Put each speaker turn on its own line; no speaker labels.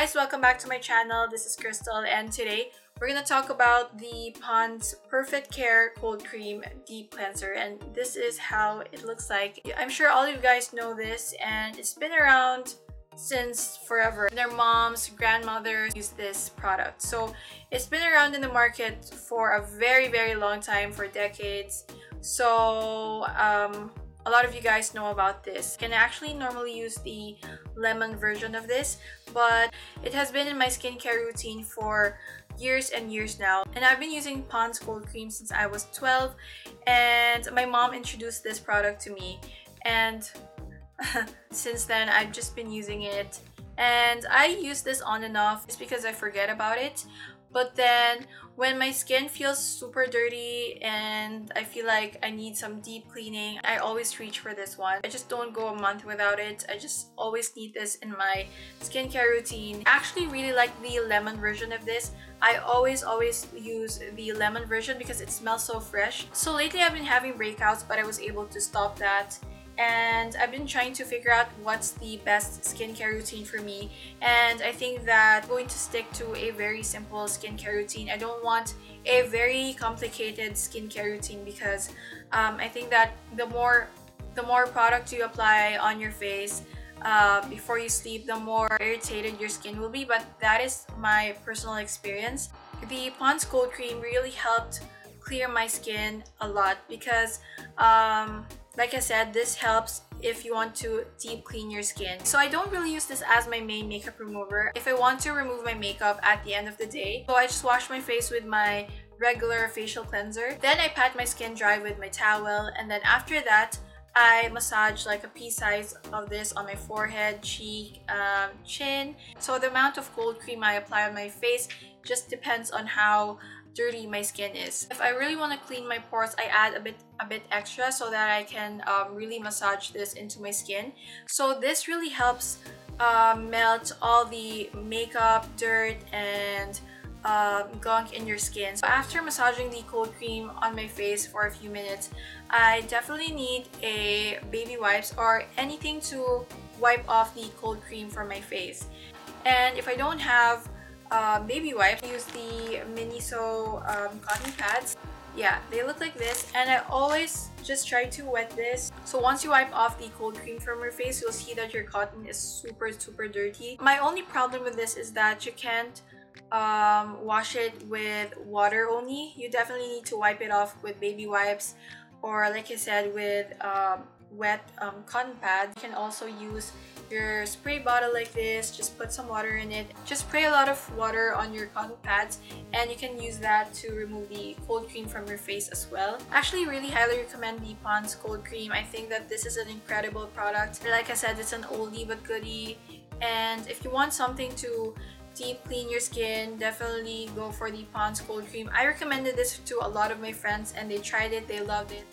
guys, welcome back to my channel. This is Crystal, and today we're gonna talk about the Pond's Perfect Care Cold Cream Deep Cleanser, and this is how it looks like. I'm sure all of you guys know this, and it's been around since forever. Their moms, grandmothers use this product, so it's been around in the market for a very long time, for decades. So a lot of you guys know about this. You can actually normally use the lemon version of this, but it has been in my skincare routine for years and years now, and I've been using Pond's cold cream since I was 12, and my mom introduced this product to me, and since then I've just been using it. And I use this on and off just because I forget about it. But then when my skin feels super dirty and I feel like I need some deep cleaning, I always reach for this one. I just don't go a month without it. I just always need this in my skincare routine. I actually really like the lemon version of this. I always use the lemon version because it smells so fresh. So lately I've been having breakouts, but I was able to stop that. And I've been trying to figure out what's the best skincare routine for me, and I think that I'm going to stick to a very simple skincare routine. I don't want a very complicated skincare routine because I think that the more product you apply on your face before you sleep, the more irritated your skin will be. But that is my personal experience. The Pond's Cold Cream really helped clear my skin a lot because like I said, this helps if you want to deep clean your skin. So I don't really use this as my main makeup remover. If I want to remove my makeup at the end of the day, so I just wash my face with my regular facial cleanser. Then I pat my skin dry with my towel, and then after that, I massage like a pea size of this on my forehead, cheek, chin. So the amount of cold cream I apply on my face just depends on how dirty my skin is. If I really want to clean my pores, I add a bit extra so that I can really massage this into my skin. So this really helps melt all the makeup, dirt, and gunk in your skin. So after massaging the cold cream on my face for a few minutes, I definitely need a baby wipes or anything to wipe off the cold cream from my face. And if I don't have baby wipes, I use the Miniso cotton pads. Yeah, they look like this, and I always just try to wet this. So once you wipe off the cold cream from your face, you'll see that your cotton is super dirty. My only problem with this is that you can't wash it with water only. You definitely need to wipe it off with baby wipes, or like I said, with wet cotton pads. You can also use your spray bottle like this. Just put some water in it. Just spray a lot of water on your cotton pads, and you can use that to remove the cold cream from your face as well. Actually, really highly recommend the Pond's Cold Cream. I think that this is an incredible product. Like I said, it's an oldie but goodie, and if you want something to deep clean your skin, definitely go for the Pond's Cold Cream. I recommended this to a lot of my friends, and they tried it, they loved it.